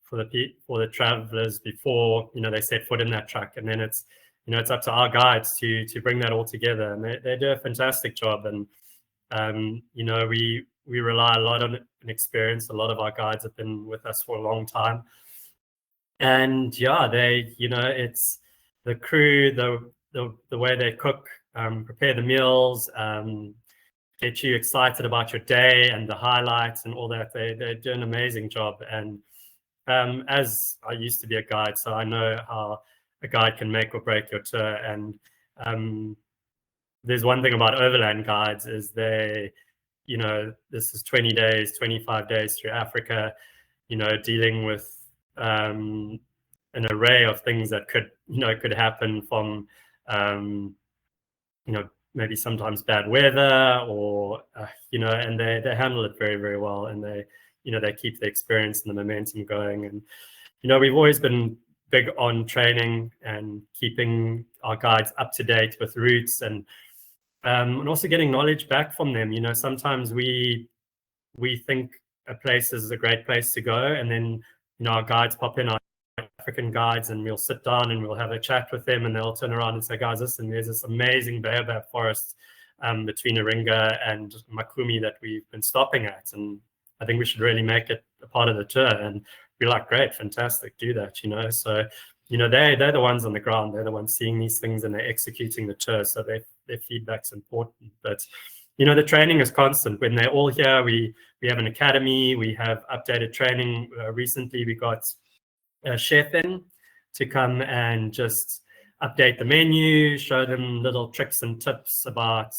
for the travelers before, they set foot in that truck. And then it's up to our guides to bring that all together. And they do a fantastic job. And, we rely a lot on an experience. A lot of our guides have been with us for a long time. And yeah, it's the crew, the way they cook, prepare the meals, get you excited about your day and the highlights and all that. They do an amazing job. And as I used to be a guide, so I know how a guide can make or break your tour. And there's one thing about overland guides is this is 20 days, 25 days through Africa, dealing with an array of things that could happen from, maybe sometimes bad weather or, and they handle it very, very well. And they keep the experience and the momentum going. And, we've always been big on training and keeping our guides up to date with routes and also getting knowledge back from them. Sometimes we think a place is a great place to go, and then, our guides pop in, our African guides, and we'll sit down and we'll have a chat with them, and they'll turn around and say, guys, listen, there's this amazing baobab forest between Iringa and Makumi that we've been stopping at, and I think we should really make it a part of the tour. And we're like, great, fantastic, do that, So, they're the ones on the ground. They're the ones seeing these things and they're executing the tour. So their feedback's important. But, the training is constant. When they're all here, we have an academy. We have updated training. Recently, we got a chef in to come and just update the menu, show them little tricks and tips about,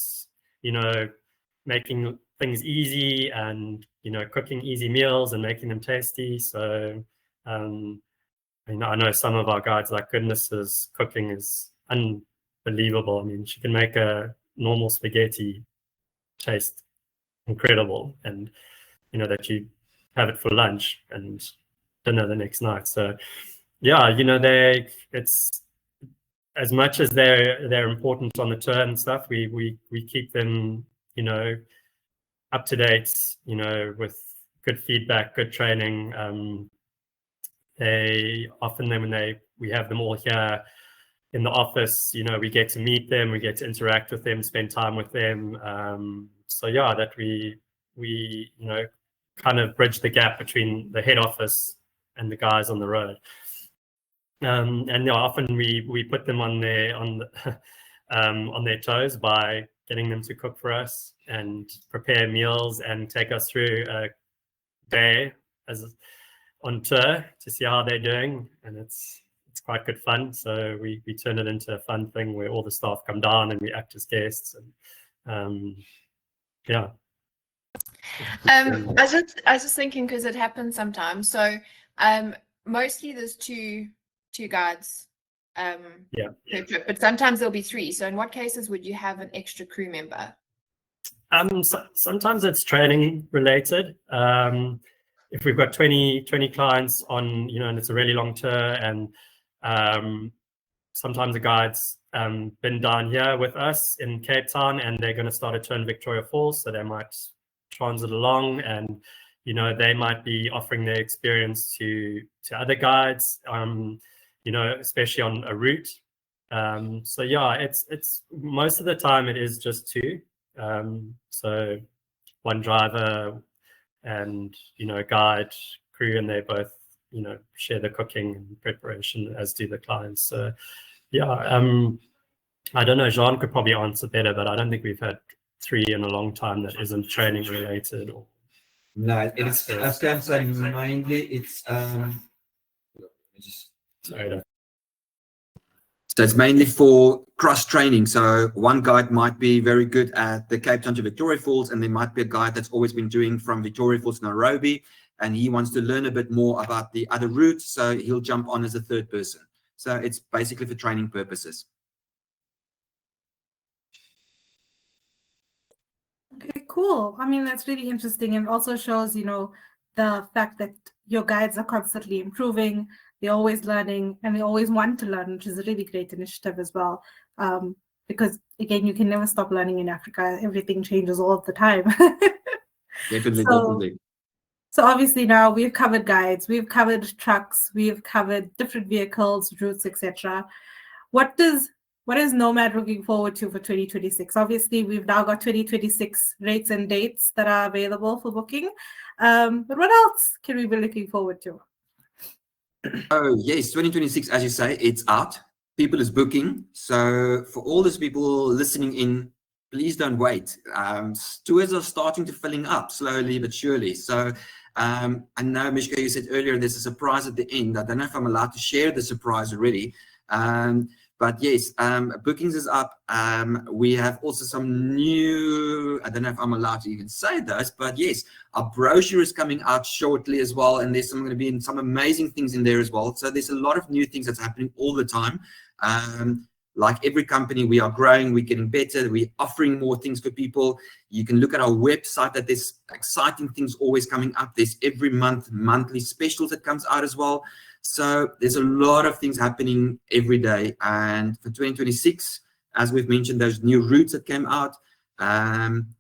making things easy and, cooking easy meals and making them tasty. So, I know some of our guides, like goodness's cooking is unbelievable. I mean, she can make a normal spaghetti taste incredible, and that you have it for lunch and dinner the next night. So yeah, it's as much as they're important on the tour and stuff, we keep them up to date, with good feedback, good training. They often, then when we have them all here in the office, we get to meet them, we get to interact with them, spend time with them. So yeah, that we kind of bridge the gap between the head office and the guys on the road. And yeah, often we put them on their toes by getting them to cook for us and prepare meals and take us through a day on tour to see how they're doing, and it's quite good fun. So we turn it into a fun thing where all the staff come down and we act as guests, and yeah. I was just thinking, because it happens sometimes. So mostly there's two guides per trip, but sometimes there'll be three. So in what cases would you have an extra crew member? Sometimes it's training related. if we've got 20 clients on, and it's a really long tour, and sometimes the guide's been down here with us in Cape Town, and they're going to start a tour in Victoria Falls, so they might transit along, and they might be offering their experience to other guides, especially on a route. So yeah, it's most of the time it is just two, so one driver and a guide, crew, and they both share the cooking and preparation, as do the clients. So yeah, I don't know, Jean could probably answer better, but I don't think we've had 3 in a long time that isn't training related. Or no, it's I can say mainly it's sorry. So it's mainly for cross training. So one guide might be very good at the Cape Town to Victoria Falls, and there might be a guide that's always been doing from Victoria Falls to Nairobi, and he wants to learn a bit more about the other routes, so he'll jump on as a third person. So it's basically for training purposes. Okay, cool. I mean, that's really interesting, and also shows, the fact that your guides are constantly improving, they're always learning, and they always want to learn, which is a really great initiative as well. Because again, you can never stop learning in Africa. Everything changes all the time. Definitely. So obviously now we've covered guides, we've covered trucks, we've covered different vehicles, routes, etc. What is Nomad looking forward to for 2026? Obviously, we've now got 2026 rates and dates that are available for booking. But what else can we be looking forward to? Oh, yes, 2026, as you say, it's out. People is booking. So for all those people listening in, please don't wait. Tours are starting to filling up slowly but surely. So I know, Mishka, you said earlier there's a surprise at the end. I don't know if I'm allowed to share the surprise already. But yes, bookings is up. We have also some new, I don't know if I'm allowed to even say this, but yes, our brochure is coming out shortly as well. And there's going to be some amazing things in there as well. So there's a lot of new things that's happening all the time. Like every company, we are growing, we're getting better, we're offering more things for people. You can look at our website that there's exciting things always coming up. There's every month, monthly specials that comes out as well. So there's a lot of things happening every day. And for 2026, as we've mentioned, those new routes that came out. And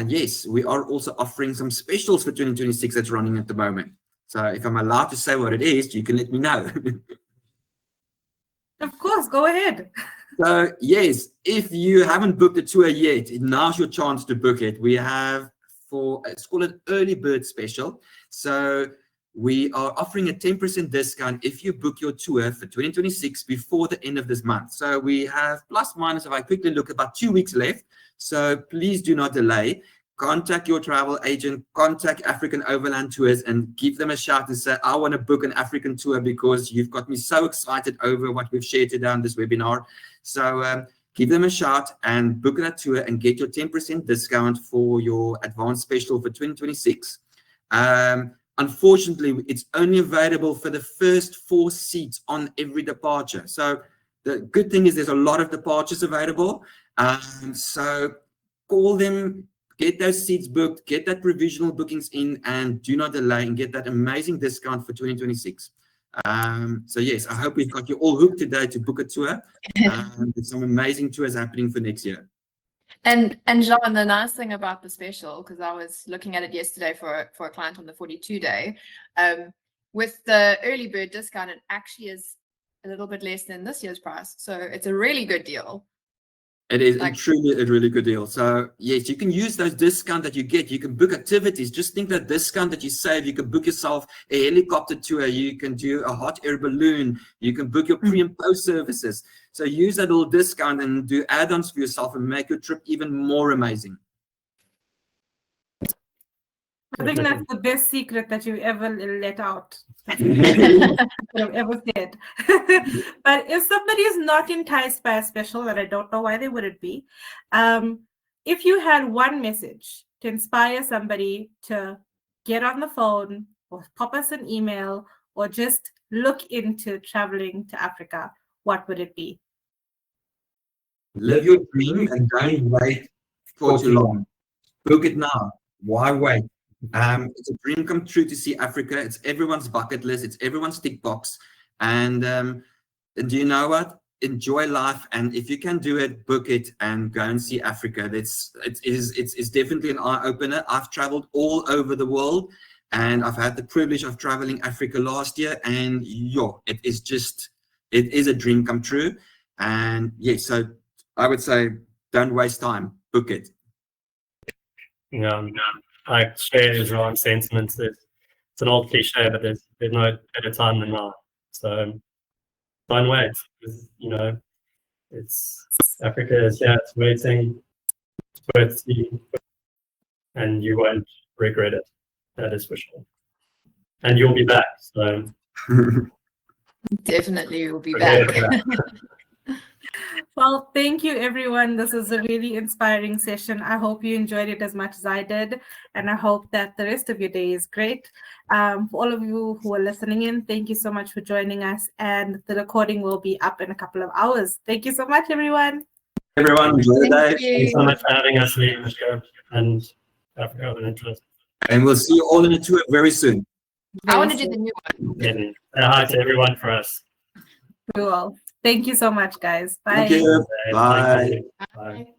yes, we are also offering some specials for 2026 that's running at the moment. So if I'm allowed to say what it is, you can let me know. Of course, go ahead. So yes, if you haven't booked a tour yet, now's your chance to book it. We have it's called an early bird special. So we are offering a 10% discount if you book your tour for 2026 before the end of this month. So we have plus minus, if I quickly look, about 2 weeks left. So please do not delay. Contact your travel agent, contact African Overland Tours, and give them a shout and say, I want to book an African tour because you've got me so excited over what we've shared today on this webinar. So give them a shout and book that tour and get your 10% discount for your advanced special for 2026. Unfortunately, it's only available for the first 4 seats on every departure. So the good thing is there's a lot of departures available. So call them, get those seats booked, get that provisional bookings in, and do not delay and get that amazing discount for 2026. So yes, I hope we've got you all hooked today to book a tour. There's some amazing tours happening for next year. And Jean, the nice thing about the special, because I was looking at it yesterday for a client on the 42 day, with the early bird discount, it actually is a little bit less than this year's price. So it's a really good deal. It is truly a really good deal. So yes, you can use those discounts that you get. You can book activities. Just think that discount that you save, you can book yourself a helicopter tour. You can do a hot air balloon. You can book your pre and post services. So use that little discount and do add-ons for yourself and make your trip even more amazing. I think that's the best secret that you've ever let out. I've ever said. But if somebody is not enticed by a special, and I don't know why they wouldn't be, if you had one message to inspire somebody to get on the phone or pop us an email or just look into traveling to Africa, what would it be? Live your dream and don't wait for too long. Book it now. Why wait? It's a dream come true to see Africa. It's everyone's bucket list. It's everyone's tick box. And do you know what? Enjoy life, and if you can do it, book it and go and see Africa. It's definitely an eye opener. I've traveled all over the world, and I've had the privilege of traveling Africa last year, and it is a dream come true. And yes, so I would say don't waste time, book it. Yeah, I share Israel's sentiments. It's an old cliche, but there's no better time than now. So don't wait. It's Africa is here. It's waiting. It's worth seeing, and you won't regret it. That is for sure. And you'll be back. So definitely you'll be back. Well, thank you, everyone. This was a really inspiring session. I hope you enjoyed it as much as I did, and I hope that the rest of your day is great. For all of you who are listening in, thank you so much for joining us, and the recording will be up in a couple of hours. Thank you so much, everyone. Everyone, enjoy the day. Thank you so much for having us, Lee, and Africa Overland Tours. And we'll see you all in a tour very soon. I want to do the new one. And hi to everyone for us. We will. Thank you so much, guys. Bye. Thank you. Bye. Bye. Bye.